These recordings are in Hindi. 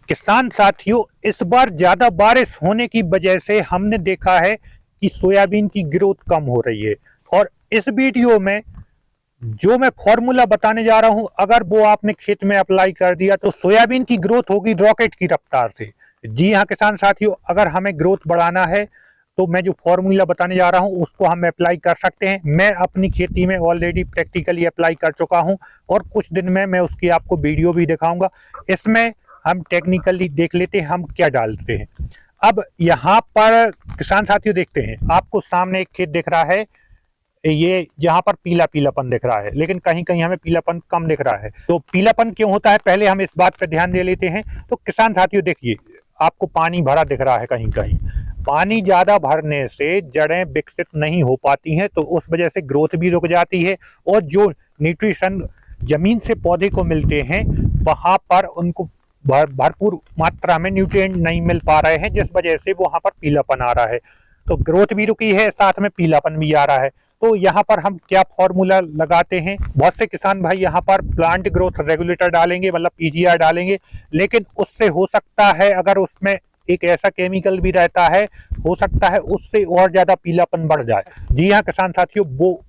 किसान साथियों, इस बार ज्यादा बारिश होने की वजह से हमने देखा है कि सोयाबीन की ग्रोथ कम हो रही है। और इस वीडियो में जो मैं फॉर्मूला बताने जा रहा हूं, अगर वो आपने खेत में अप्लाई कर दिया तो सोयाबीन की ग्रोथ होगी रॉकेट की रफ्तार से। जी हाँ किसान साथियों, अगर हमें ग्रोथ बढ़ाना है तो मैं जो फॉर्मूला बताने जा रहा हूं उसको हम अप्लाई कर सकते हैं। मैं अपनी खेती में ऑलरेडी प्रैक्टिकली अप्लाई कर चुका हूं और कुछ दिन में मैं उसकी आपको वीडियो भी दिखाऊंगा। इसमें हम टेक्निकली देख लेते हैं हम क्या डालते हैं। अब यहाँ पर किसान साथियों देखते हैं, आपको सामने एक खेत दिख रहा है, ये यहाँ पर पीला पीलापन दिख रहा है, लेकिन कहीं कहीं हमें पीलापन कम दिख रहा है। तो पीलापन क्यों होता है, पहले हम इस बात पर ध्यान दे लेते हैं। तो किसान साथियों देखिए, आपको पानी भरा दिख रहा है, कहीं कहीं पानी ज्यादा भरने से जड़ें विकसित नहीं हो पाती हैं, तो उस वजह से ग्रोथ भी रुक जाती है और जो न्यूट्रिशन जमीन से पौधे को मिलते हैं वहां पर उनको भरपूर मात्रा में न्यूट्रिएंट नहीं मिल पा रहे हैं, जिस वजह से वहां पर पीलापन आ रहा है। तो ग्रोथ भी रुकी है, साथ में पीलापन भी आ रहा है। तो यहाँ पर हम क्या फॉर्मूला लगाते हैं, बहुत से किसान भाई यहाँ पर प्लांट ग्रोथ रेगुलेटर डालेंगे, मतलब पीजीआर डालेंगे, लेकिन उससे हो सकता है अगर उसमें एक ऐसा केमिकल भी रहता है, हो सकता है उससे और ज्यादा पीलापन बढ़ जाए। जी हाँ किसान साथियों, वो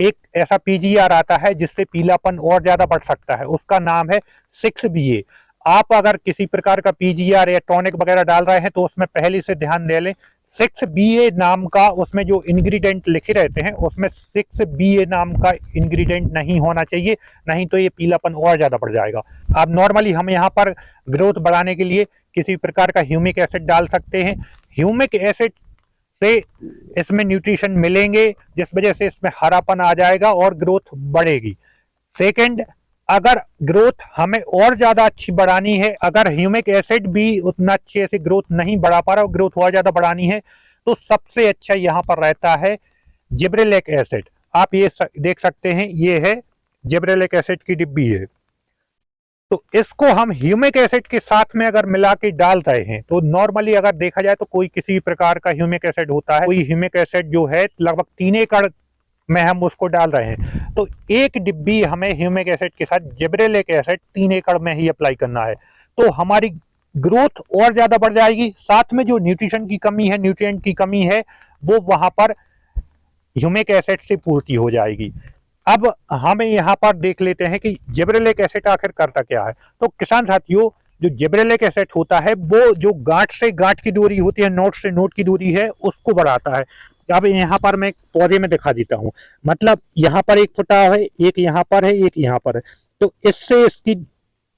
एक ऐसा पीजीआर आता है जिससे पीलापन और ज्यादा बढ़ सकता है, उसका नाम है 6BA। आप अगर किसी प्रकार का पीजीआर या टॉनिक वगैरह डाल रहे हैं तो उसमें पहले से ध्यान दे लें, 6BA नाम का उसमें जो इंग्रेडिएंट लिखे रहते हैं उसमें 6BA नाम का इंग्रेडिएंट नहीं होना चाहिए, नहीं तो ये पीलापन और ज्यादा बढ़ जाएगा। अब नॉर्मली हम यहाँ पर ग्रोथ बढ़ाने के लिए किसी प्रकार का ह्यूमिक एसिड डाल सकते हैं। ह्यूमिक एसिड से इसमें न्यूट्रिशन मिलेंगे, जिस वजह से इसमें हरापन आ जाएगा और ग्रोथ बढ़ेगी। सेकंड, अगर ग्रोथ हमें और ज्यादा अच्छी बढ़ानी है, अगर ह्यूमिक एसिड भी उतना अच्छे से ग्रोथ नहीं बढ़ा पा रहा और ग्रोथ और ज्यादा बढ़ानी है, तो सबसे अच्छा यहाँ पर रहता है जिब्रेलिक एसिड। आप ये देख सकते हैं, ये है जिब्रेलिक एसिड की डिब्बी है। तो इसको हम ह्यूमिक एसिड के साथ में अगर मिला के डाल रहे हैं, तो नॉर्मली अगर देखा जाए तो कोई किसी प्रकार का ह्यूमिक एसिड होता है, कोई ह्यूमिक एसिड जो है लगभग 3 एकड़ में हम उसको डाल रहे हैं, तो एक डिब्बी हमें ह्यूमिक एसिड के साथ जिब्रेलिक एसिड 3 एकड़ में ही अप्लाई करना है। तो हमारी ग्रोथ और ज्यादा बढ़ जाएगी, साथ में जो न्यूट्रिशन की कमी है, न्यूट्रिएंट की कमी है, वो वहां पर ह्यूमिक एसिड से पूर्ति हो जाएगी। अब हमें यहाँ पर देख लेते हैं कि जिब्रेलिक एसिड आखिर करता क्या है। तो किसान साथियों, जो जिब्रेलिक एसिड होता है वो जो गांठ से गांठ की दूरी होती है, नोट से नोट की दूरी है, उसको बढ़ाता है। अब यहाँ पर मैं पौधे में दिखा देता हूँ, मतलब यहाँ पर एक फुटा है, एक यहाँ पर है, एक यहाँ पर है, तो इससे इसकी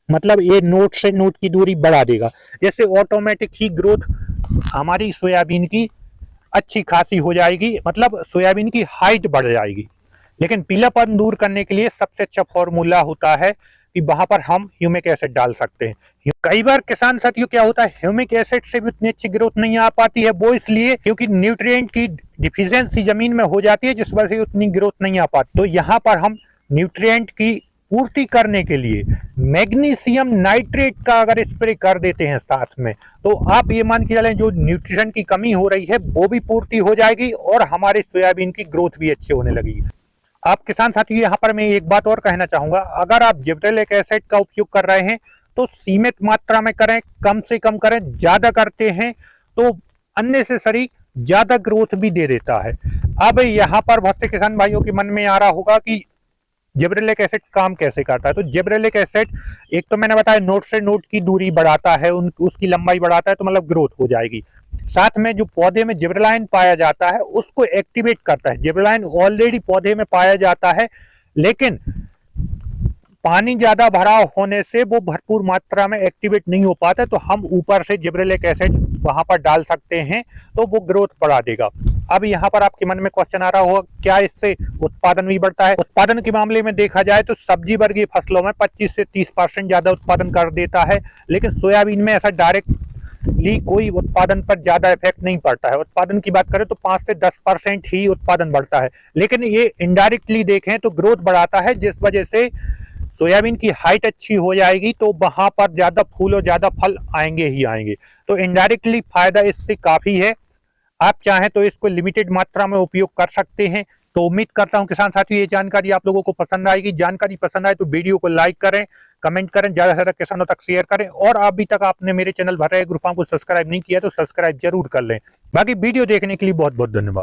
मतलब ये नोट से नोट की दूरी बढ़ा देगा, जैसे ऑटोमेटिक ही ग्रोथ हमारी सोयाबीन की अच्छी खासी हो जाएगी, मतलब सोयाबीन की हाइट बढ़ जाएगी। लेकिन पीलापन दूर करने के लिए सबसे अच्छा फॉर्मूला होता है कि वहां पर हम ह्यूमिक एसिड डाल सकते हैं। कई बार किसान साथियों क्या होता है, ह्यूमिक एसिड से भी उतनी अच्छी ग्रोथ नहीं आ पाती है, वो इसलिए क्योंकि न्यूट्रिएंट की डिफिशियंसी जमीन में हो जाती है, जिस वजह से उतनी ग्रोथ नहीं आ पाती। तो यहाँ पर हम न्यूट्रिएंट की पूर्ति करने के लिए मैग्नीशियम नाइट्रेट का अगर स्प्रे कर देते हैं साथ में, तो आप ये मान के चलें जो न्यूट्रिशन की कमी हो रही है वो भी पूर्ति हो जाएगी और हमारे सोयाबीन की ग्रोथ भी अच्छी होने लगेगी। आप किसान साथियों, यहाँ पर मैं एक बात और कहना चाहूंगा, अगर आप जिब्रेलिक एसिड का उपयोग कर रहे हैं तो सीमित मात्रा में करें, कम से कम करें। ज्यादा करते हैं तो अननेसेसरी ज्यादा ग्रोथ भी दे देता है। अब यहाँ पर बहुत से किसान भाइयों के मन में आ रहा होगा कि जिब्रेलिक एसिड काम कैसे करता है। तो जिब्रेलिक एसिड, एक तो मैंने बताया नोट से नोट की दूरी बढ़ाता है, उसकी लंबाई बढ़ाता है, तो मतलब ग्रोथ हो जाएगी। साथ में जो पौधे में जिब्रेलाइन पाया जाता है उसको एक्टिवेट करता है। जिब्रेलाइन ऑलरेडी पौधे में पाया जाता है, लेकिन पानी ज्यादा भराव होने से वो भरपूर मात्रा में एक्टिवेट नहीं हो पाता, तो हम ऊपर से जिब्रेलिक एसिड वहां पर डाल सकते हैं, तो वो ग्रोथ बढ़ा देगा। अब यहाँ पर आपके मन में क्वेश्चन आ रहा होगा, क्या इससे उत्पादन भी बढ़ता है? उत्पादन के मामले में देखा जाए तो सब्जी वर्गीय फसलों में 25 से 30% ज्यादा उत्पादन कर देता है, लेकिन सोयाबीन में ऐसा डायरेक्टली कोई उत्पादन पर ज्यादा इफेक्ट नहीं पड़ता है। उत्पादन की बात करें तो 5 से 10% ही उत्पादन बढ़ता है, लेकिन ये इनडायरेक्टली देखें तो ग्रोथ बढ़ाता है, जिस वजह से सोयाबीन की हाइट अच्छी हो जाएगी, तो वहां पर ज्यादा फूल और ज्यादा फल आएंगे ही आएंगे। तो इनडायरेक्टली फायदा इससे काफी है। आप चाहें तो इसको लिमिटेड मात्रा में उपयोग कर सकते हैं, तो उम्मीद करता हूं किसान साथियों ये जानकारी आप लोगों को पसंद आएगी। जानकारी पसंद आए तो वीडियो को लाइक करें, कमेंट करें, ज्यादा से ज्यादा किसानों तक शेयर करें, और अभी तक आपने मेरे चैनल भर एग्रो फार्म को सब्सक्राइब नहीं किया तो सब्सक्राइब जरूर कर लें। बाकी वीडियो देखने के लिए बहुत बहुत धन्यवाद।